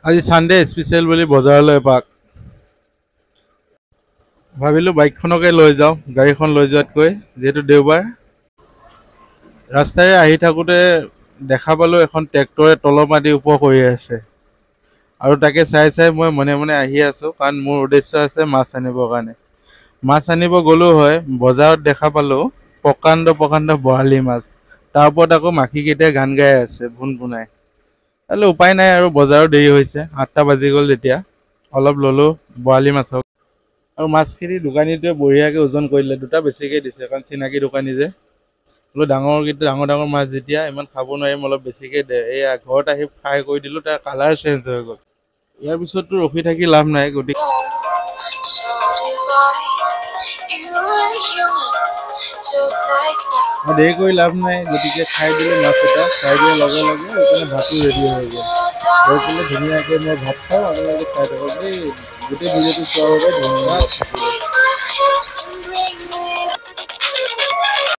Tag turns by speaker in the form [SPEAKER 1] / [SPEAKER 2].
[SPEAKER 1] আজি Sunday special বুলি বজাৰলৈ এপাক ভাবিলোঁ বাইকখনকে লৈ যাওঁ গাড়ীখন লৈ যোৱাতকৈ যিহেতু দেওবাৰ ৰাস্তাৰে আহি থাকোঁতে দেখা পালোঁ এখন ট্ৰেক্টৰে তলৰ মাটি ওপৰ কৰি আছে আৰু তাকে চাই চাই মই মনে মনে আহি আছোঁ কাৰণ মোৰ উদ্দেশ্য আছে মাছ আনিবৰ কাৰণে মাছ আনিব গ'লোঁ হয় বজাৰত দেখা পালোঁ প্ৰকাণ্ড বৰালি মাছ তাৰ ওপৰত আকৌ মাখিকেইটাই গান গাই আছে ভুনভুনাই তাহলে উপায় নাই আৰু বজাৰো দেৰি হৈছে 8টা বাজি গ'ল যেতিয়া অলপ ল'লোঁ বৰালি মাছক আৰু মাছখিনি দোকানীটোৱে বঢ়িয়াকৈ ওজন কৰিলে দুটা বেছিকৈ দিছে কাৰণ চিনাকি দোকানী যে বোলো ডাঙৰ মাছ যেতিয়া ইমান খাব নোৱাৰিম অলপ বেছিকৈ দে এয়া ঘৰত আহি ফ্ৰাই কৰি দিলোঁ তাৰ কালাৰ চেঞ্জ হৈ গ'ল ইয়াৰ পিছততো ৰখি থাকি লাভ নাই গতিকে দেৰি কৰি লাভ নাই গতিকে খাই দিলোঁ মাছ এটা খাই দিয়াৰ লগে লগে সেইকাৰণে ভাতো ৰেডি হৈ গ'ল হৈ পেলাই ধুনীয়াকৈ মই ভাত খাওঁ আপোনালোকে চাই থাকক এই গোটেই ভিডিঅ'টো চোৱাৰ বাবে ধন্যবাদ থাকিলে